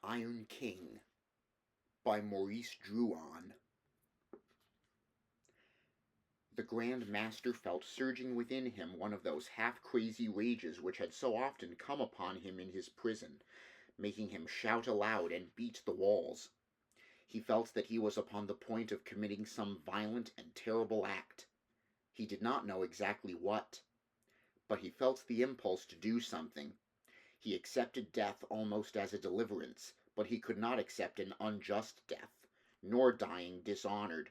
Iron King by Maurice Druon. The Grand Master felt surging within him one of those half-crazy rages which had so often come upon him in his prison, making him shout aloud and beat the walls. He felt that he was upon the point of committing some violent and terrible act. He did not know exactly what, but he felt the impulse to do something. He accepted death almost as a deliverance, but he could not accept an unjust death, nor dying dishonored.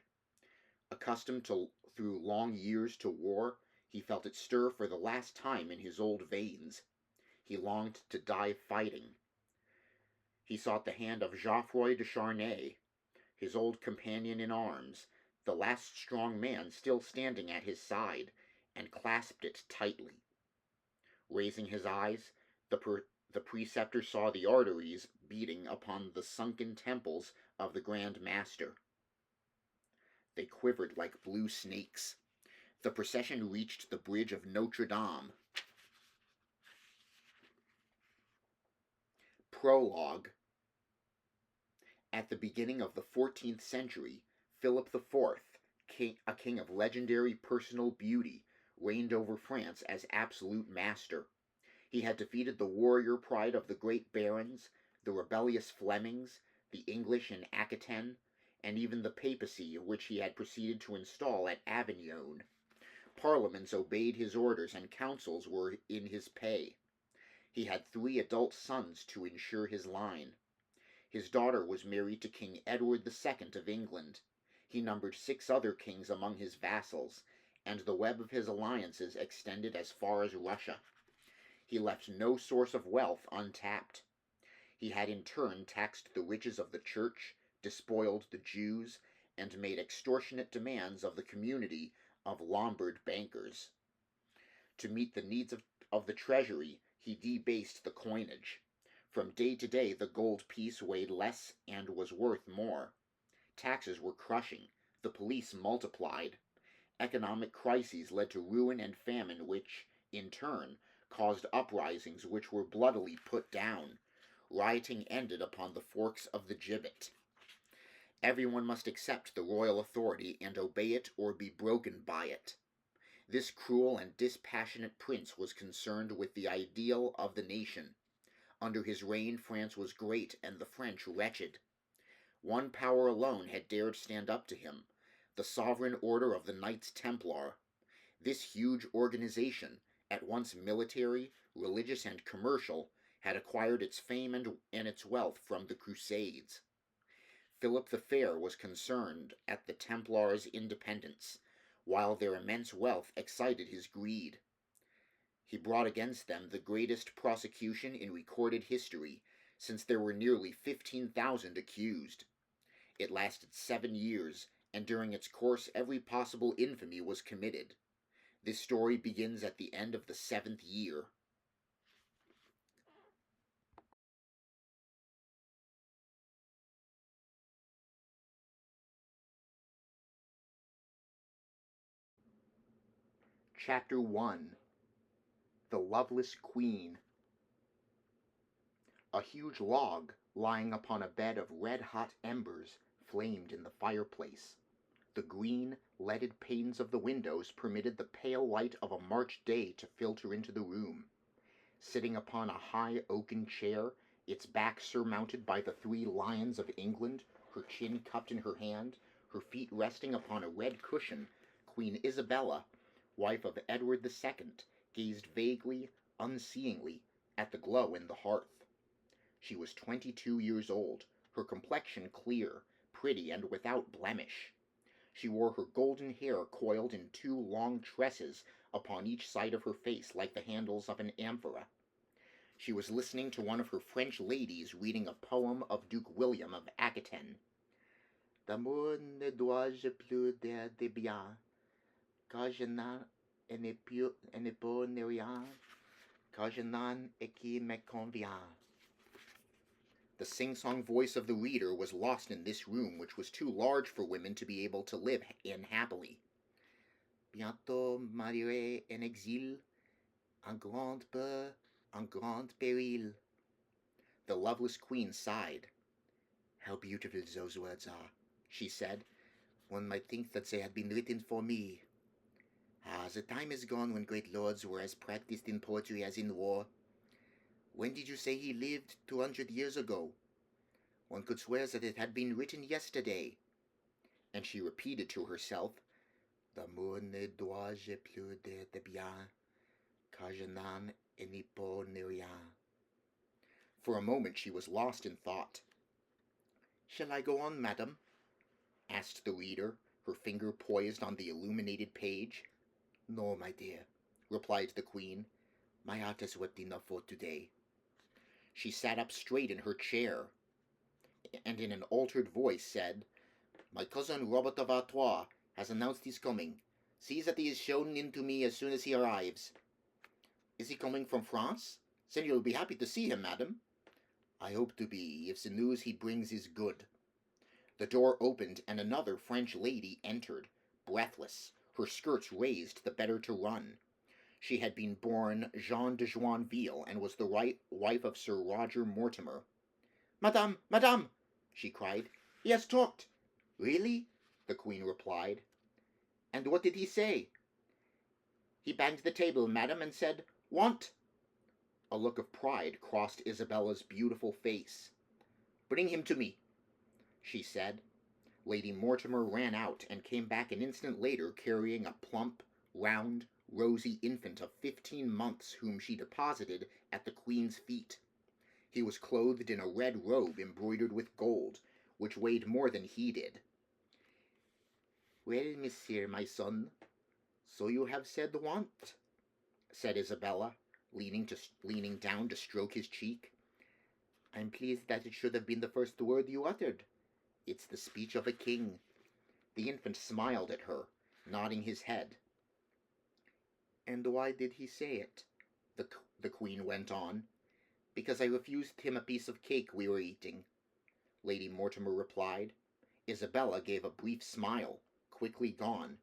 Accustomed through long years to war, he felt it stir for the last time in his old veins. He longed to die fighting. He sought the hand of Geoffroy de Charnay, his old companion in arms, the last strong man still standing at his side, and clasped it tightly. Raising his eyes, the preceptor saw the arteries beating upon the sunken temples of the Grand Master. They quivered like blue snakes. The procession reached the bridge of Notre Dame. Prologue. At the beginning of the 14th century, Philip IV, a king of legendary personal beauty, reigned over France as absolute master. He had defeated the warrior pride of the great barons, the rebellious Flemings, the English in Aquitaine, and even the papacy which he had proceeded to install at Avignon. Parliaments obeyed his orders and councils were in his pay. He had 3 adult sons to ensure his line. His daughter was married to King Edward II of England. He numbered 6 other kings among his vassals, and the web of his alliances extended as far as Russia. He left no source of wealth untapped. He had in turn taxed the riches of the church, despoiled the Jews, and made extortionate demands of the community of Lombard bankers. To meet the needs of the treasury, he debased the coinage. From day to day the gold piece weighed less and was worth more. Taxes were crushing, the police multiplied. Economic crises led to ruin and famine which, in turn, caused uprisings which were bloodily put down. Rioting ended upon the forks of the gibbet. Everyone must accept the royal authority and obey it or be broken by it. This cruel and dispassionate prince was concerned with the ideal of the nation. Under his reign France was great and the French wretched. One power alone had dared stand up to him, the sovereign order of the Knights Templar. This huge organization, at once military, religious, and commercial, had acquired its fame and its wealth from the Crusades. Philip the Fair was concerned at the Templars' independence, while their immense wealth excited his greed. He brought against them the greatest prosecution in recorded history, since there were nearly 15,000 accused. It lasted 7 years, and during its course every possible infamy was committed. This story begins at the end of the 7th year. Chapter 1. The Loveless Queen. A huge log, lying upon a bed of red-hot embers, flamed in the fireplace. The green, leaded panes of the windows permitted the pale light of a March day to filter into the room. Sitting upon a high oaken chair, its back surmounted by the 3 lions of England, her chin cupped in her hand, her feet resting upon a red cushion, Queen Isabella, wife of Edward II, gazed vaguely, unseeingly, at the glow in the hearth. She was 22 years old, her complexion clear, pretty, and without blemish. She wore her golden hair coiled in 2 long tresses upon each side of her face like the handles of an amphora. She was listening to one of her French ladies reading a poem of Duke William of Aquitaine. D'amour ne dois-je plus des biens, car je n'en ai pour ne rien, car je n'en ai qui me convient. The sing-song voice of the reader was lost in this room, which was too large for women to be able to live in happily. Bientôt m'arriverai en exil, en grand peur, en grand péril. The Loveless Queen sighed. "How beautiful those words are," she said. "One might think that they had been written for me. Ah, the time is gone when great lords were as practiced in poetry as in war. When did you say he lived? 200 years ago. One could swear that it had been written yesterday." And she repeated to herself, "D'amour ne dois-je plus de bien, car je n'en ai ni pour ni rien." For a moment she was lost in thought. "Shall I go on, madam?" asked the reader, her finger poised on the illuminated page. "No, my dear," replied the Queen. "My heart has wept enough for today." She sat up straight in her chair, and in an altered voice said, "My cousin Robert of Artois has announced his coming. See that he is shown in to me as soon as he arrives." "Is he coming from France? Then you'll be happy to see him, madam." "I hope to be, if the news he brings is good." The door opened, and another French lady entered, breathless, her skirts raised the better to run. She had been born Jeanne de Joinville, and was the wife of Sir Roger Mortimer. "Madame, madame!" she cried. "He has talked." "Really?" the Queen replied. "And what did he say?" "He banged the table, madam, and said, 'Want!'" A look of pride crossed Isabella's beautiful face. "Bring him to me," she said. Lady Mortimer ran out and came back an instant later carrying a plump, round, rosy infant of 15 months whom she deposited at the Queen's feet. He was clothed in a red robe embroidered with gold, which weighed more than he did. "Well, monsieur, my son, so you have said 'want,'" said Isabella, leaning down to stroke his cheek. "I'm pleased that it should have been the first word you uttered. It's the speech of a king." The infant smiled at her, nodding his head. "And why did he say it?" the Queen went on. "Because I refused him a piece of cake we were eating," Lady Mortimer replied. Isabella gave a brief smile, quickly gone.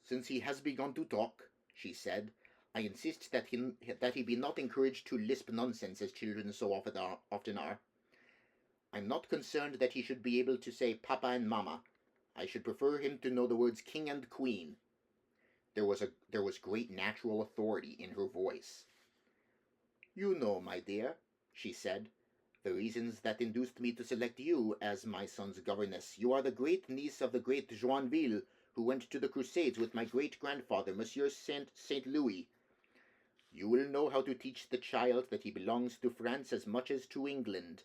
"Since he has begun to talk," she said, "I insist that he be not encouraged to lisp nonsense as children so often are. I'm not concerned that he should be able to say papa and mamma. I should prefer him to know the words king and queen." There was great natural authority in her voice. "You know, my dear," she said, "the reasons that induced me to select you as my son's governess. You are the great niece of the great Joinville, who went to the Crusades with my great-grandfather, Monsieur Saint Louis. You will know how to teach the child that he belongs to France as much as to England."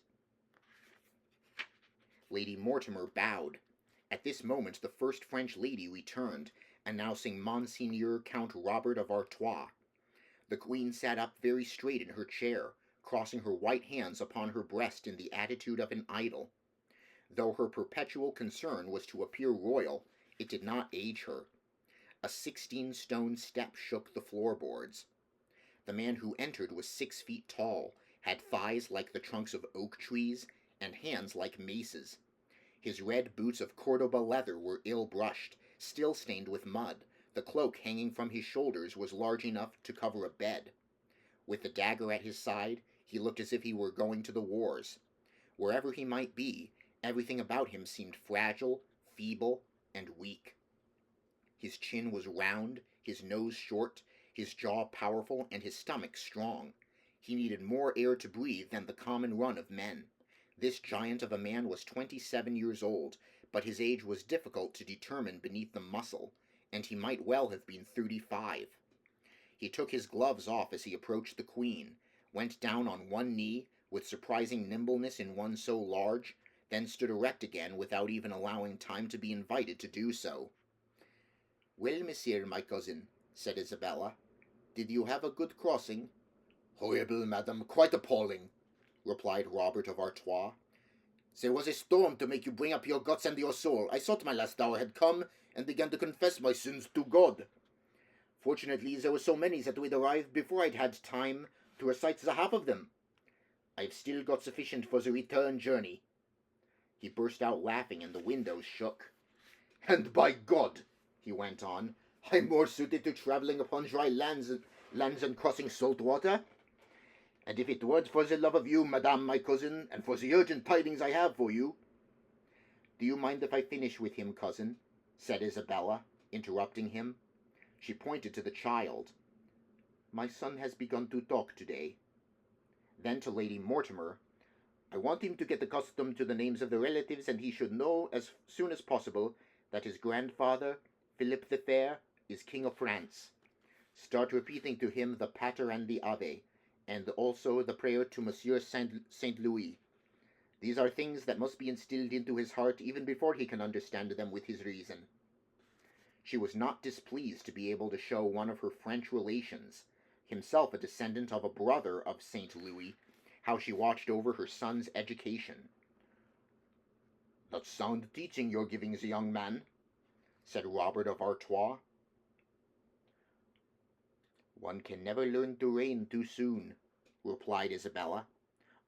Lady Mortimer bowed. At this moment the first French lady returned, announcing Monseigneur Count Robert of Artois. The Queen sat up very straight in her chair, crossing her white hands upon her breast in the attitude of an idol. Though her perpetual concern was to appear royal, it did not age her. A 16-stone step shook the floorboards. The man who entered was 6 feet tall, had thighs like the trunks of oak trees, and hands like maces. His red boots of Cordoba leather were ill-brushed, still stained with mud. The cloak hanging from his shoulders was large enough to cover a bed. With the dagger at his side, he looked as if he were going to the wars. Wherever he might be, everything about him seemed fragile, feeble, and weak. His chin was round, his nose short, his jaw powerful, and his stomach strong. He needed more air to breathe than the common run of men. This giant of a man was 27 years old, but his age was difficult to determine beneath the muscle, and he might well have been 35. He took his gloves off as he approached the Queen, went down on one knee, with surprising nimbleness in one so large, then stood erect again without even allowing time to be invited to do so. "Well, monsieur, my cousin," said Isabella, "did you have a good crossing?" "Horrible, madam, quite appalling," replied Robert of Artois. "There was a storm to make you bring up your guts and your soul. I thought my last hour had come, and began to confess my sins to God. Fortunately, there were so many that we'd arrived before I'd had time to recite the half of them. I've still got sufficient for the return journey." He burst out laughing, and the windows shook. "And by God," he went on, "I'm more suited to travelling upon dry lands and crossing salt water. And if it weren't for the love of you, madame, my cousin, and for the urgent tidings I have for you—" "Do you mind if I finish with him, cousin?" said Isabella, interrupting him. She pointed to the child. "My son has begun to talk today." Then to Lady Mortimer, "I want him to get accustomed to the names of the relatives, and he should know as soon as possible that his grandfather, Philip the Fair, is King of France. Start repeating to him the Pater and the Ave, and also the prayer to Monsieur Saint Louis. These are things that must be instilled into his heart even before he can understand them with his reason." She was not displeased to be able to show one of her French relations, himself a descendant of a brother of Saint Louis, how she watched over her son's education. "That's sound teaching you're giving the young man," said Robert of Artois. "One can never learn to reign too soon," replied Isabella.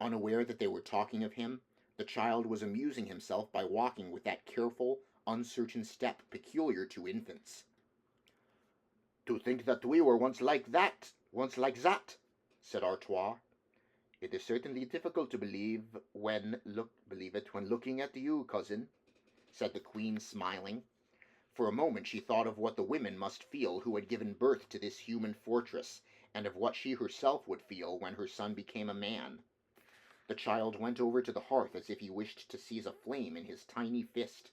Unaware that they were talking of him, the child was amusing himself by walking with that careful, uncertain step peculiar to infants. "To think that we were once like that, said Artois. "It is certainly difficult to believe it when looking at you, cousin," said the Queen, smiling. For a moment she thought of what the women must feel who had given birth to this human fortress, and of what she herself would feel when her son became a man. The child went over to the hearth as if he wished to seize a flame in his tiny fist.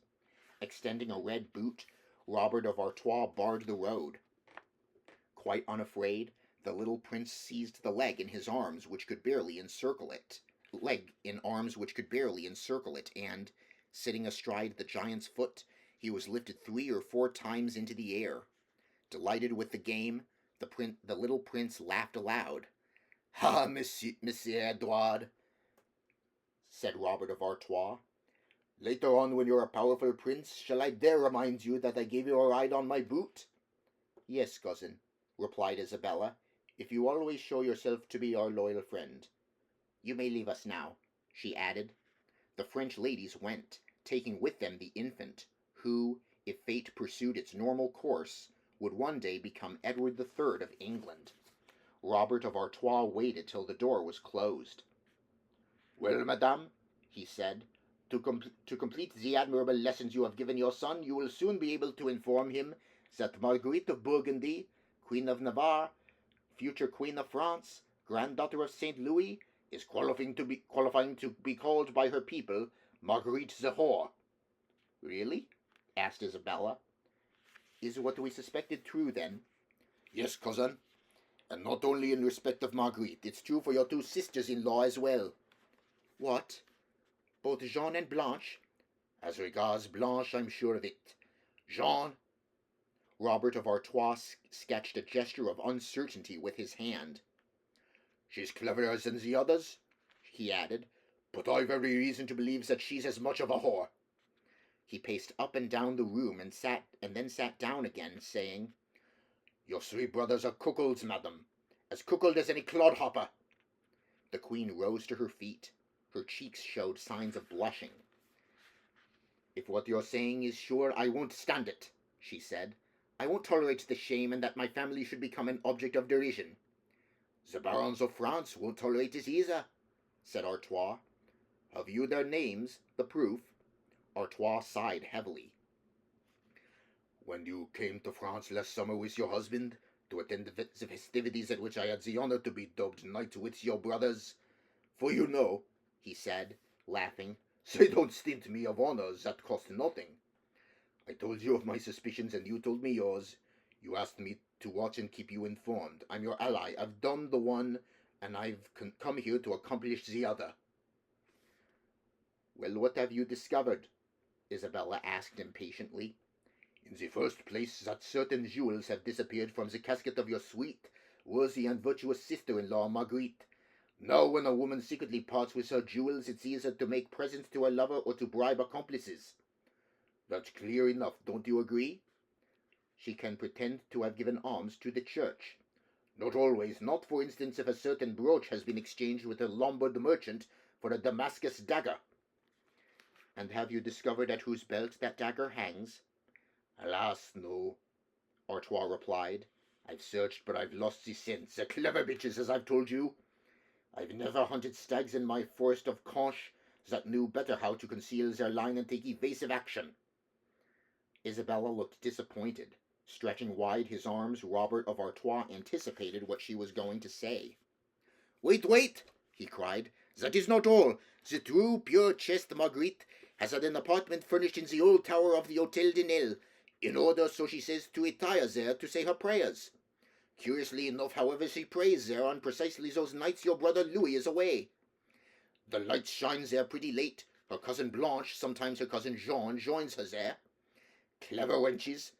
Extending a red boot, Robert of Artois barred the road. Quite unafraid, the little prince seized the leg in arms which could barely encircle it, and, sitting astride the giant's foot, he was lifted 3 or 4 times into the air. Delighted with the game, the little prince laughed aloud. "Ah, Monsieur Edouard," said Robert of Artois. "Later on, when you're a powerful prince, shall I dare remind you that I gave you a ride on my boot?" "Yes, cousin," replied Isabella, "if you always show yourself to be our loyal friend. You may leave us now," she added. The French ladies went, taking with them the infant, who, if fate pursued its normal course, would one day become Edward III of England. Robert of Artois waited till the door was closed. "Well, madame," he said, to complete the admirable lessons you have given your son, you will soon be able to inform him that Marguerite of Burgundy, Queen of Navarre, future Queen of France, granddaughter of Saint Louis, is qualifying to be called by her people Marguerite the Whore." "Really?" asked Isabella. "Is what we suspected true, then?" "Yes, cousin, and not only in respect of Marguerite, it's true for your 2 sisters-in-law as well." "What? Both Jean and Blanche?" "As regards Blanche, I'm sure of it. Jean—" Robert of Artois sketched a gesture of uncertainty with his hand. "She's cleverer than the others," he added, "but I've every reason to believe that she's as much of a whore." He paced up and down the room and then sat down again, saying, "Your 3 brothers are cuckolds, madam, as cuckold as any clodhopper." The Queen rose to her feet. Her cheeks showed signs of blushing. "If what you're saying is sure, I won't stand it," she said. "I won't tolerate the shame and that my family should become an object of derision." "The barons of France won't tolerate it either," said Artois. "Have you their names, the proof?" Artois sighed heavily. "When you came to France last summer with your husband, to attend the festivities at which I had the honor to be dubbed knight with your brothers, for you know," he said, laughing, "they don't stint me of honors that cost nothing. I told you of my suspicions and you told me yours. You asked me to watch and keep you informed. I'm your ally. I've done the one, and I've come here to accomplish the other." "Well, what have you discovered?" Isabella asked impatiently. "In the first place, that certain jewels have disappeared from the casket of your sweet, worthy and virtuous sister-in-law, Marguerite. Now, when a woman secretly parts with her jewels, it's either to make presents to her lover or to bribe accomplices. That's clear enough, don't you agree? She can pretend to have given alms to the church. Not always. Not, for instance, if a certain brooch has been exchanged with a Lombard merchant for a Damascus dagger." "And have you discovered at whose belt that dagger hangs?" "Alas, no," Artois replied. "I've searched, but I've lost the scent. The clever bitches, as I've told you. I've never hunted stags in my forest of Conche that knew better how to conceal their line and take evasive action. Isabella looked disappointed. Stretching wide his arms, Robert of Artois anticipated what she was going to say. "Wait, wait!" he cried. "That is not all. The true, pure chaste Marguerite has had an apartment furnished in the old tower of the Hôtel de Nesle, in order, so she says, to retire there to say her prayers. Curiously enough, however, she prays there on precisely those nights your brother Louis is away. The lights shine there pretty late. Her cousin Blanche, sometimes her cousin Jean, joins her there. Clever wenches.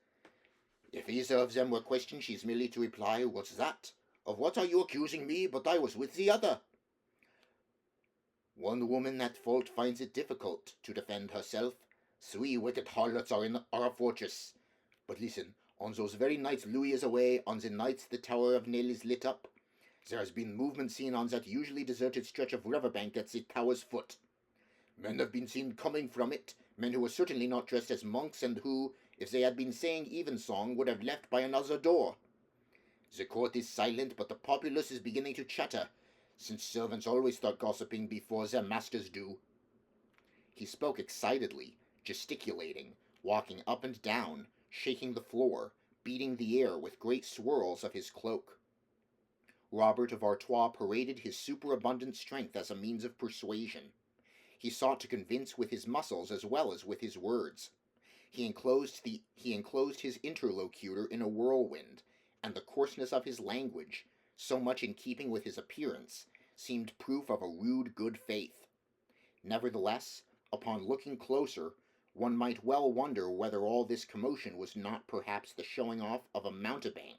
If either of them were questioned, she's merely to reply, 'What's that? Of what are you accusing me? But I was with the other.' One woman at fault finds it difficult to defend herself. 3 wicked harlots are in our fortress. But listen, on those very nights Louis is away, on the nights the Tower of Nesle is lit up, there has been movement seen on that usually deserted stretch of river bank at the tower's foot. Men have been seen coming from it, men who were certainly not dressed as monks, and who, if they had been saying evensong, would have left by another door. The court is silent, but the populace is beginning to chatter, since servants always start gossiping before their masters do." He spoke excitedly, gesticulating, walking up and down, shaking the floor, beating the air with great swirls of his cloak. Robert of Artois paraded his superabundant strength as a means of persuasion. He sought to convince with his muscles as well as with his words. He enclosed his interlocutor in a whirlwind, and the coarseness of his language, so much in keeping with his appearance, seemed proof of a rude good faith. Nevertheless, upon looking closer, one might well wonder whether all this commotion was not perhaps the showing off of a mountebank,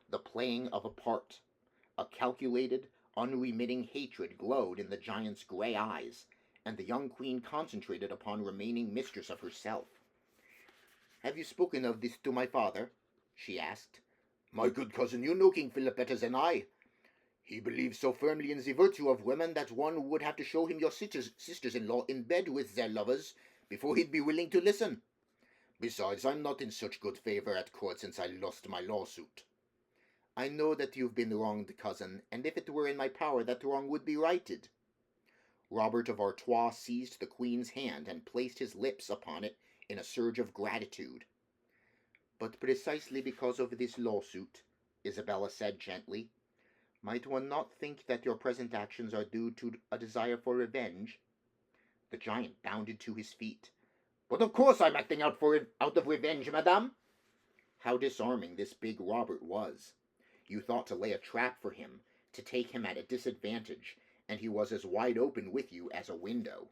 the playing of a part. A calculated, unremitting hatred glowed in the giant's grey eyes, and the young queen concentrated upon remaining mistress of herself. "Have you spoken of this to my father?" she asked. "My good cousin, you know King Philip better than I. He believes so firmly in the virtue of women that one would have to show him your sisters-in-law in bed with their lovers before he'd be willing to listen. Besides, I'm not in such good favour at court since I lost my lawsuit." "I know that you've been wronged, cousin, and if it were in my power that wrong would be righted." Robert of Artois seized the queen's hand and placed his lips upon it in a surge of gratitude. "But precisely because of this lawsuit," Isabella said gently, "might one not think that your present actions are due to a desire for revenge?" The giant bounded to his feet. "But of course I'm acting out of revenge, madame." How disarming this big Robert was. You thought to lay a trap for him, to take him at a disadvantage, and he was as wide open with you as a window.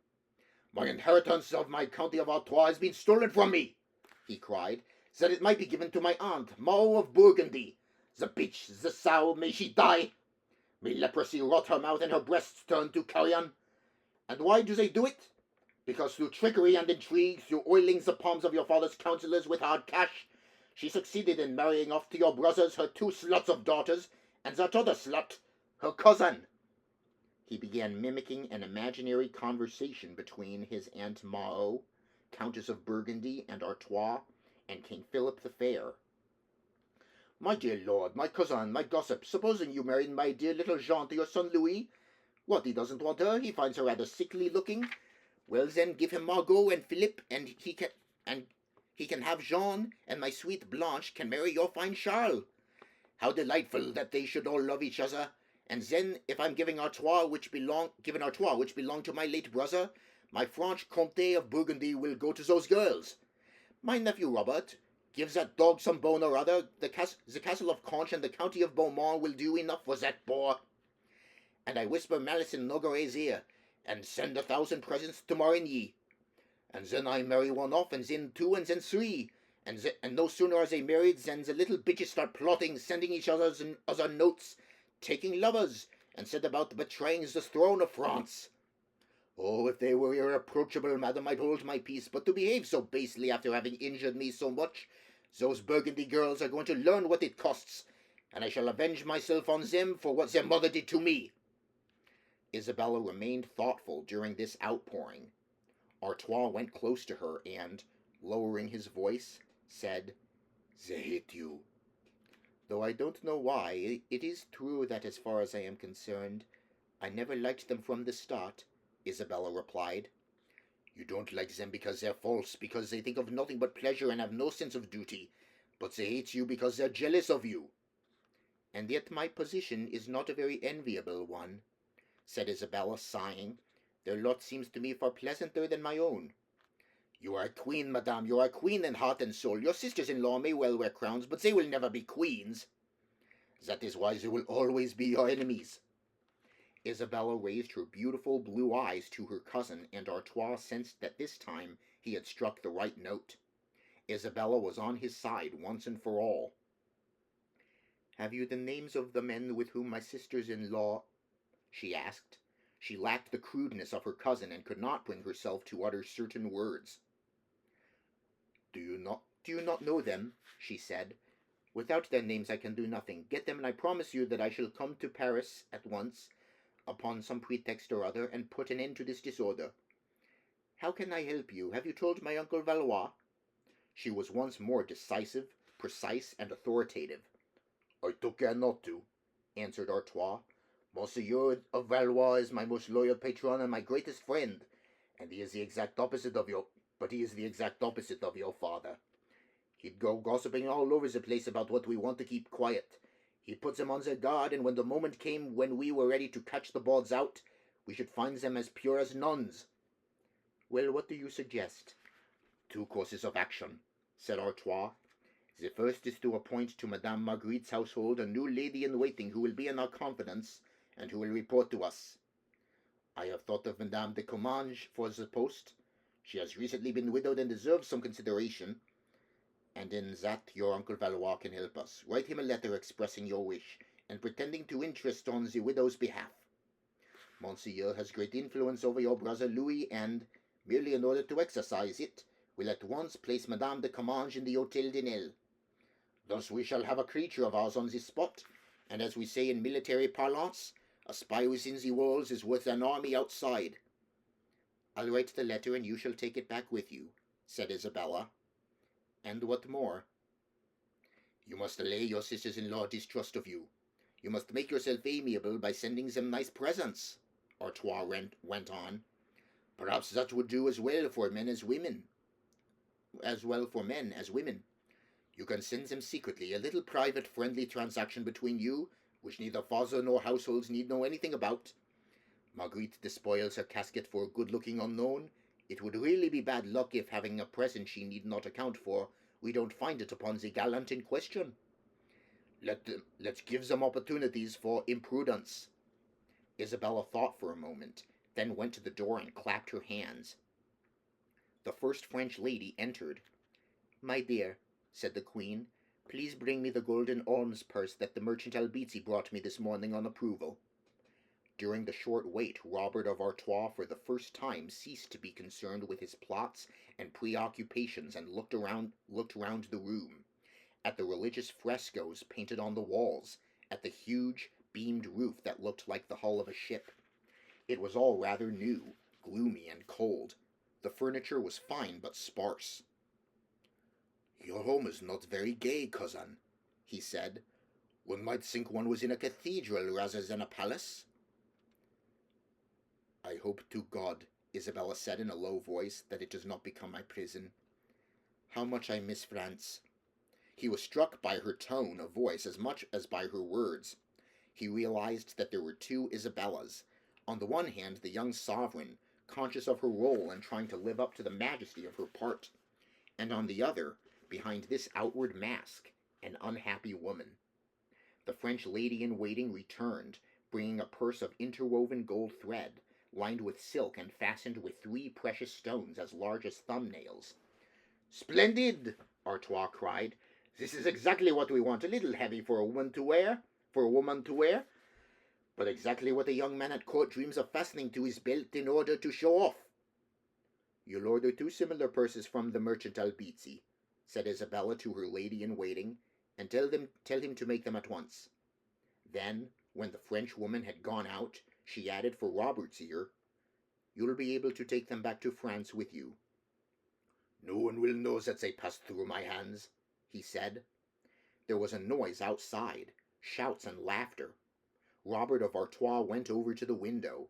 "My inheritance of my county of Artois has been stolen from me," he cried, "that it might be given to my aunt, Maud of Burgundy. The bitch, the sow, may she die! May leprosy rot her mouth and her breasts turn to carrion. And why do they do it? Because through trickery and intrigue, through oiling the palms of your father's counsellors with hard cash, she succeeded in marrying off to your brothers her 2 sluts of daughters, and that other slut, her cousin." He began mimicking an imaginary conversation between his Aunt Maud, Countess of Burgundy and Artois, and King Philip the Fair. "My dear lord, my cousin, my gossip, supposing you married my dear little Jean to your son Louis? What, he doesn't want her? He finds her rather sickly looking? Well then, give him Margot and Philippe, and he can have Jean, and my sweet Blanche can marry your fine Charles. How delightful that they should all love each other. And then, if I'm given Artois, which belonged to my late brother, my Franche Comté of Burgundy will go to those girls. My nephew Robert, give that dog some bone or other. The castle of Conche and the county of Beaumont will do enough for that boar. And I whisper malice in Nogaret's ear, and send 1,000 presents to Marigny. And then I marry one off, and then 2, and then 3. And no sooner are they married than the little bitches start plotting, sending each other notes, taking lovers, and set about betraying the throne of France. Oh, if they were irreproachable, madam, I'd hold my peace, but to behave so basely after having injured me so much, those Burgundy girls are going to learn what it costs, and I shall avenge myself on them for what their mother did to me." Isabella remained thoughtful during this outpouring. Artois went close to her and, lowering his voice, said, "They hate you." Though I don't know why, it is true that as far as I am concerned, I never liked them from the start, Isabella replied. You don't like them because they're false, because they think of nothing but pleasure and have no sense of duty, but they hate you because they're jealous of you. And yet my position is not a very enviable one, said Isabella, sighing. Their lot seems to me far pleasanter than my own. You are a queen, madame, you are a queen in heart and soul. Your sisters-in-law may well wear crowns, but they will never be queens. That is why they will always be your enemies. Isabella raised her beautiful blue eyes to her cousin, and Artois sensed that this time he had struck the right note. Isabella was on his side once and for all. Have you the names of the men with whom my sisters-in-law... she asked. She lacked the crudeness of her cousin and could not bring herself to utter certain words. Do you not know them? She said. Without their names I can do nothing. Get them, and I promise you that I shall come to Paris at once, upon some pretext or other, and put an end to this disorder. How can I help you? Have you told my uncle Valois? She was once more decisive, precise, and authoritative. I took care not to, answered Artois. Monseigneur of Valois is my most loyal patron and my greatest friend, and he is the exact opposite of your father. He'd go gossiping all over the place about what we want to keep quiet. He puts them on their guard, and when the moment came when we were ready to catch the bawds out, we should find them as pure as nuns. Well, what do you suggest? 2 courses of action, said Artois. The first is to appoint to Madame Marguerite's household a new lady-in-waiting who will be in our confidence, and who will report to us. I have thought of Madame de Comminges for the post. She has recently been widowed and deserves some consideration, and in that your uncle Valois can help us. Write him a letter expressing your wish, and pretending to interest on the widow's behalf. Monseigneur has great influence over your brother Louis, and, merely in order to exercise it, will at once place Madame de Comminges in the Hôtel de Nesle. Thus we shall have a creature of ours on this spot, and as we say in military parlance, a spy within the walls is worth an army outside. I'll write the letter, and you shall take it back with you, said Isabella. And what more? You must allay your sisters-in-law distrust of you. You must make yourself amiable by sending them nice presents, Artois went on. Perhaps that would do as well for men as women. You can send them secretly, a little private friendly transaction between you, which neither father nor households need know anything about. Marguerite despoils her casket for a good-looking unknown. It would really be bad luck if, having a present she need not account for, we don't find it upon the gallant in question. Let's give them opportunities for imprudence. Isabella thought for a moment, then went to the door and clapped her hands. The first French lady entered. My dear, said the Queen, please bring me the golden alms purse that the merchant Albizzi brought me this morning on approval. During the short wait, Robert of Artois for the first time ceased to be concerned with his plots and preoccupations and looked round the room, at the religious frescoes painted on the walls, at the huge, beamed roof that looked like the hull of a ship. It was all rather new, gloomy and cold. The furniture was fine but sparse. Your home is not very gay, cousin, he said. One might think one was in a cathedral rather than a palace. I hope to God, Isabella said in a low voice, that it does not become my prison. How much I miss France. He was struck by her tone of voice as much as by her words. He realized that there were 2 Isabellas. On the one hand, the young sovereign, conscious of her role and trying to live up to the majesty of her part, and on the other, behind this outward mask, an unhappy woman. The French lady-in-waiting returned, bringing a purse of interwoven gold thread, lined with silk and fastened with 3 precious stones as large as thumbnails. Splendid! Artois cried. This is exactly what we want. A little heavy for a woman to wear, but exactly what a young man at court dreams of fastening to his belt in order to show off. You'll order 2 similar purses from the merchant Albizzi, said Isabella to her lady-in-waiting, and tell him to make them at once. Then, when the French woman had gone out, she added for Robert's ear, You'll be able to take them back to France with you. No one will know that they passed through my hands, he said. There was a noise outside, shouts and laughter. Robert of Artois went over to the window.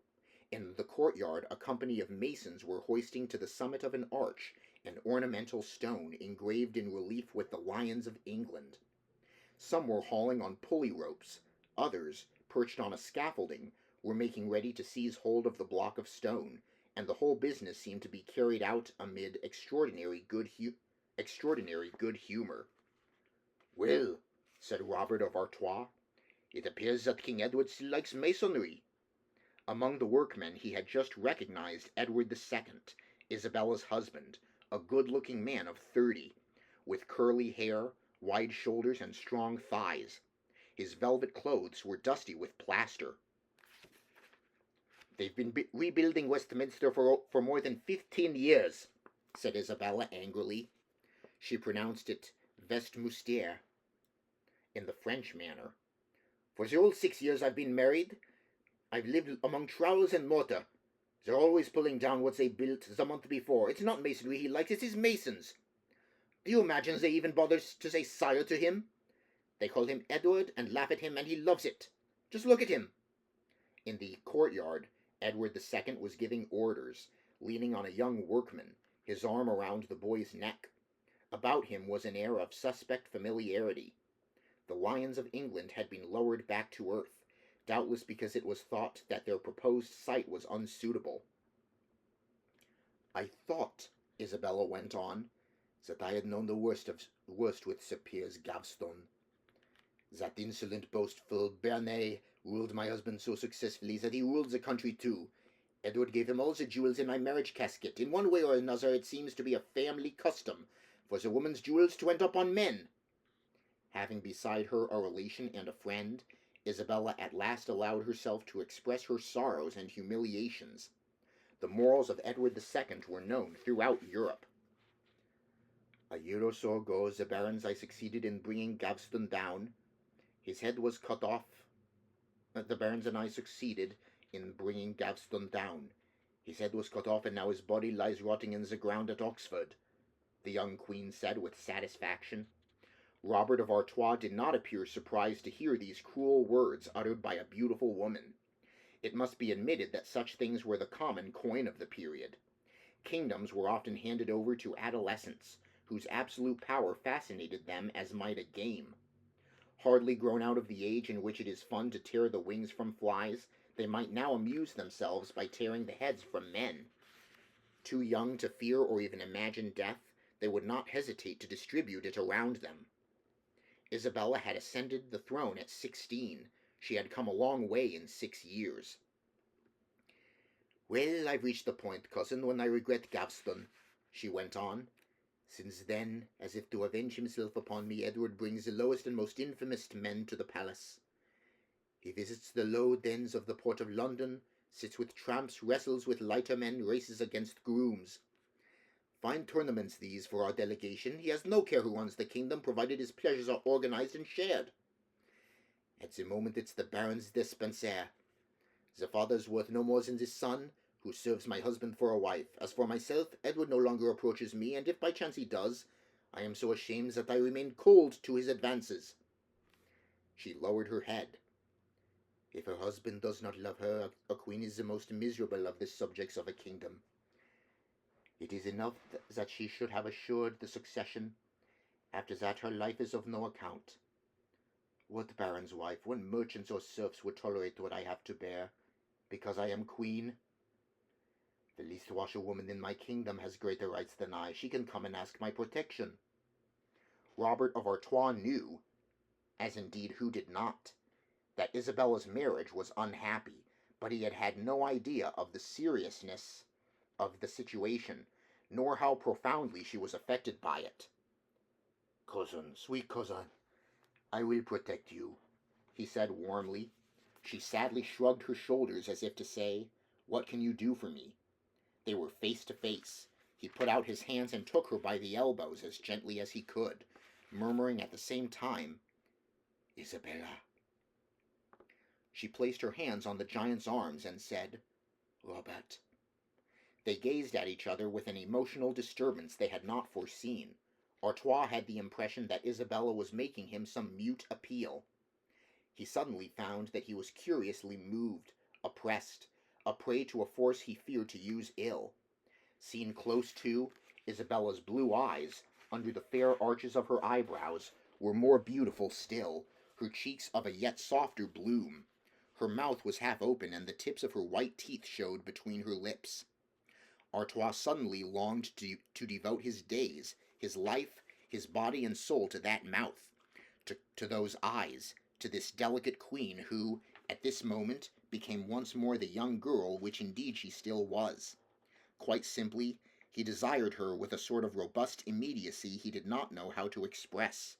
In the courtyard, a company of masons were hoisting to the summit of an arch an ornamental stone engraved in relief with the lions of England. Some were hauling on pulley ropes. Others, perched on a scaffolding, were making ready to seize hold of the block of stone, and the whole business seemed to be carried out amid extraordinary good humour. "Well," said Robert of Artois, "it appears that King Edward still likes masonry." Among the workmen he had just recognized Edward II., Isabella's husband, a good-looking man of 30, with curly hair, wide shoulders, and strong thighs. His velvet clothes were dusty with plaster. "They've been rebuilding Westminster for more than 15 years, said Isabella angrily. She pronounced it Westmuster, in the French manner. "For the whole 6 years I've been married, I've lived among trowels and mortar. They're always pulling down what they built the month before. It's not masonry he likes, it's his masons. Do you imagine they even bother to say sire to him? They call him Edward and laugh at him, and he loves it. Just look at him." In the courtyard, Edward II was giving orders, leaning on a young workman, his arm around the boy's neck. About him was an air of suspect familiarity. The lions of England had been lowered back to earth, doubtless because it was thought that their proposed site was unsuitable. "I thought," Isabella went on, "that I had known the worst with Sir Piers Gaveston. That insolent, boastful Bernay ruled my husband so successfully that he ruled the country too. Edward gave him all the jewels in my marriage casket. In one way or another, it seems to be a family custom for the woman's jewels to end up on men." Having beside her a relation and a friend, Isabella at last allowed herself to express her sorrows and humiliations. The morals of Edward II were known throughout Europe. "A year or so ago, the barons, I succeeded in bringing Gaveston down. His head was cut off. The barons and I succeeded in bringing Gaveston down. His head was cut off, and now his body lies rotting in the ground at Oxford," the young queen said with satisfaction. Robert of Artois did not appear surprised to hear these cruel words uttered by a beautiful woman. It must be admitted that such things were the common coin of the period. Kingdoms were often handed over to adolescents, whose absolute power fascinated them as might a game. Hardly grown out of the age in which it is fun to tear the wings from flies, they might now amuse themselves by tearing the heads from men. Too young to fear or even imagine death, they would not hesitate to distribute it around them. Isabella had ascended the throne at 16. She had come a long way in 6 years. "Well, I've reached the point, cousin, when I regret Gaveston," she went on. "Since then, as if to avenge himself upon me, Edward brings the lowest and most infamous men to the palace. He visits the low dens of the port of London, sits with tramps, wrestles with lighter men, races against grooms. Fine tournaments these for our delegation. He has no care who runs the kingdom, provided his pleasures are organized and shared. At the moment it's the Baron's dispensaire. The father's worth no more than the son, who serves my husband for a wife. As for myself, Edward no longer approaches me, and if by chance he does, I am so ashamed that I remain cold to his advances." She lowered her head. "If her husband does not love her, a queen is the most miserable of the subjects of a kingdom. It is enough that she should have assured the succession. After that her life is of no account. What baron's wife, when merchants or serfs would tolerate what I have to bear, because I am queen? The least washerwoman in my kingdom has greater rights than I. She can come and ask my protection." Robert of Artois knew, as indeed who did not, that Isabella's marriage was unhappy, but he had had no idea of the seriousness of the situation, nor how profoundly she was affected by it. "Cousin, sweet cousin, I will protect you," he said warmly. She sadly shrugged her shoulders as if to say, "What can you do for me?" They were face to face. He put out his hands and took her by the elbows as gently as he could, murmuring at the same time, "Isabella." She placed her hands on the giant's arms and said, "Robert." They gazed at each other with an emotional disturbance they had not foreseen. Artois had the impression that Isabella was making him some mute appeal. He suddenly found that he was curiously moved, oppressed, a prey to a force he feared to use ill. Seen close to, Isabella's blue eyes, under the fair arches of her eyebrows, were more beautiful still, her cheeks of a yet softer bloom. Her mouth was half open, and the tips of her white teeth showed between her lips. Artois suddenly longed to devote his days, his life, his body and soul to that mouth, to those eyes, to this delicate queen who, at this moment, became once more the young girl which indeed she still was. Quite simply, he desired her with a sort of robust immediacy he did not know how to express.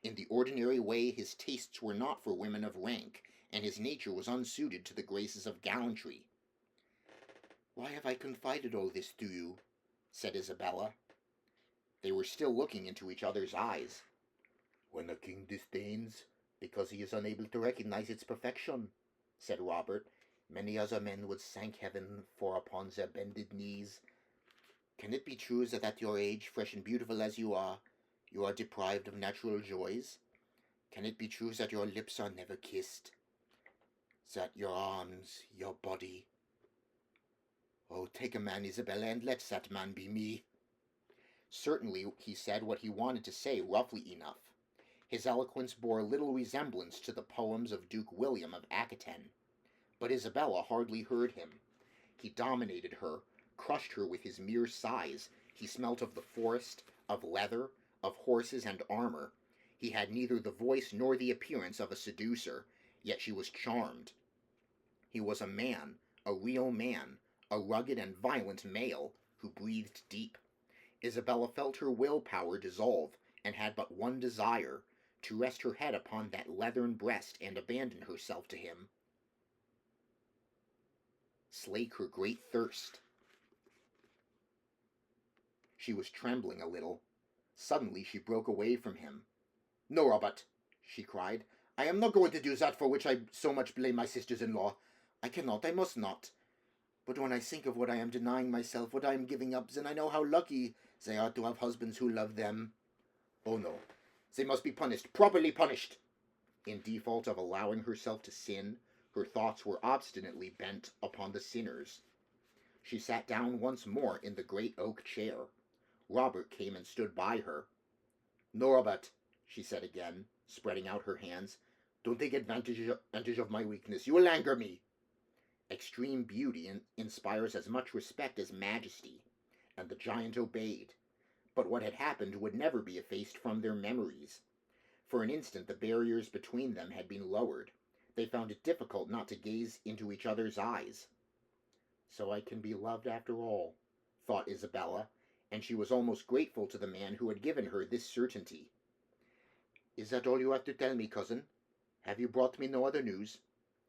In the ordinary way, his tastes were not for women of rank, and his nature was unsuited to the graces of gallantry. "Why have I confided all this to you?" said Isabella. They were still looking into each other's eyes. "When a king disdains, because he is unable to recognize its perfection," said Robert, "many other men would thank heaven for upon their bended knees. Can it be true that at your age, fresh and beautiful as you are deprived of natural joys? Can it be true that your lips are never kissed? That your arms, your body... Oh, take a man, Isabella, and let that man be me." Certainly he said what he wanted to say roughly enough. His eloquence bore little resemblance to the poems of Duke William of Aquitaine. But Isabella hardly heard him. He dominated her, crushed her with his mere sighs. He smelt of the forest, of leather, of horses and armor. He had neither the voice nor the appearance of a seducer, yet she was charmed. He was a man, a real man, a rugged and violent male, who breathed deep. Isabella felt her willpower dissolve, and had but one desire, to rest her head upon that leathern breast and abandon herself to him. Slake her great thirst. She was trembling a little. Suddenly she broke away from him. "No, Robert," she cried. "I am not going to do that for which I so much blame my sisters-in-law. I cannot, I must not. But when I think of what I am denying myself, what I am giving up, then I know how lucky they are to have husbands who love them. Oh no, they must be punished, properly punished." In default of allowing herself to sin, her thoughts were obstinately bent upon the sinners. She sat down once more in the great oak chair. Robert came and stood by her. "No, Robert," she said again, spreading out her hands. "Don't take advantage of my weakness. You will anger me." Extreme beauty inspires as much respect as majesty, and the giant obeyed. But what had happened would never be effaced from their memories. For an instant the barriers between them had been lowered. They found it difficult not to gaze into each other's eyes. "So I can be loved after all," thought Isabella, and she was almost grateful to the man who had given her this certainty. "Is that all you have to tell me, cousin? Have you brought me no other news?"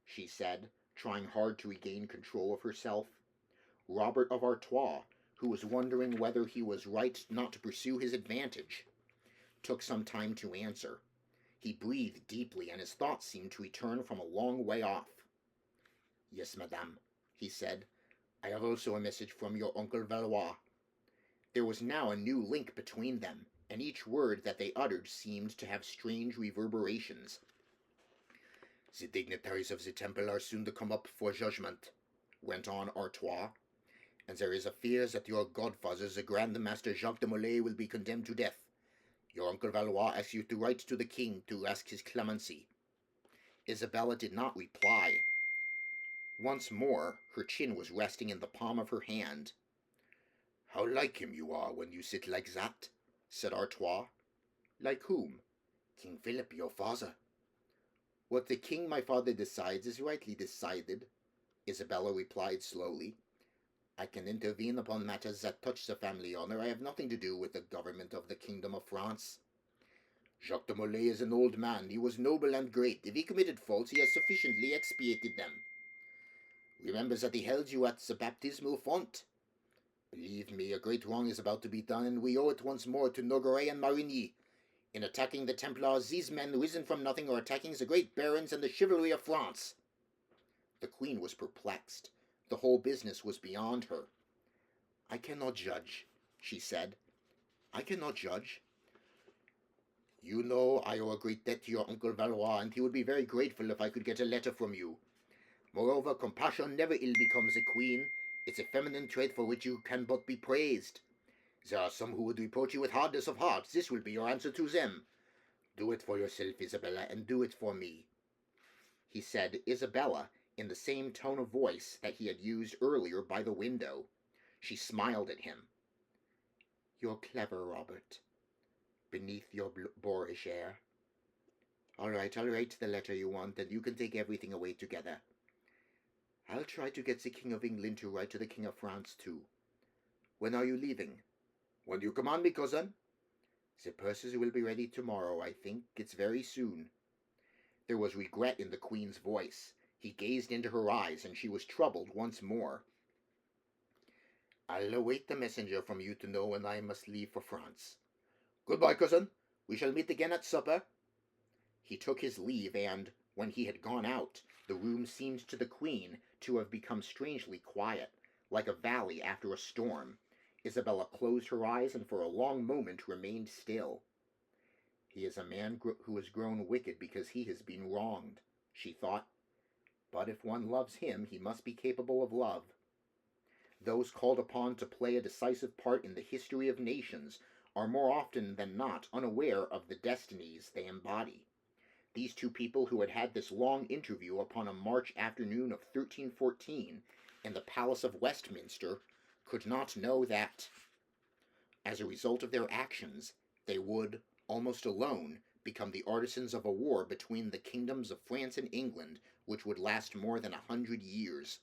she said, trying hard to regain control of herself. Robert of Artois, who was wondering whether he was right not to pursue his advantage, took some time to answer. He breathed deeply, and his thoughts seemed to return from a long way off. "Yes, madame," he said. "I have also a message from your Uncle Valois." There was now a new link between them, and each word that they uttered seemed to have strange reverberations. "The dignitaries of the temple are soon to come up for judgment," went on Artois, "and there is a fear that your godfather, the Grand Master Jacques de Molay, will be condemned to death. Your Uncle Valois asks you to write to the king to ask his clemency." Isabella did not reply. Once more her chin was resting in the palm of her hand. "How like him you are when you sit like that," said Artois. "Like whom?" "King Philip, your father." "What the king my father decides is rightly decided," Isabella replied slowly. "I can intervene upon matters that touch the family honor. I have nothing to do with the government of the kingdom of France. Jacques de Molay is an old man. He was noble and great. If he committed faults, he has sufficiently expiated them. Remember that he held you at the baptismal font. Believe me, a great wrong is about to be done, and we owe it once more to Nogaret and Marigny. In attacking the Templars, these men, risen from nothing, are attacking the great barons and the chivalry of France." The queen was perplexed. The whole business was beyond her. "I cannot judge," she said. "I cannot judge. You know I owe a great debt to your Uncle Valois, and he would be very grateful if I could get a letter from you. Moreover, compassion never ill becomes a queen. It's a feminine trait for which you can but be praised. There are some who would reproach you with hardness of heart. This will be your answer to them. Do it for yourself, Isabella, and do it for me. He said Isabella in the same tone of voice that he had used earlier by the window. She smiled at him. You're clever, Robert. Beneath your boorish air. All right, I'll write the letter you want, and you can take everything away together. I'll try to get the King of England to write to the King of France, too. When are you leaving? When do you command me, cousin? The purses will be ready tomorrow, I think. It's very soon. There was regret in the Queen's voice. He gazed into her eyes, and she was troubled once more. I'll await the messenger from you to know when I must leave for France. Goodbye, cousin. We shall meet again at supper. He took his leave, and, when he had gone out, the room seemed to the Queen to have become strangely quiet, like a valley after a storm. Isabella closed her eyes and for a long moment remained still. He is a man who has grown wicked because he has been wronged, she thought. But if one loves him, he must be capable of love. Those called upon to play a decisive part in the history of nations are more often than not unaware of the destinies they embody. These two people who had had this long interview upon a March afternoon of 1314 in the Palace of Westminster could not know that, as a result of their actions, they would, almost alone, become the artisans of a war between the kingdoms of France and England, which would last more than 100 years.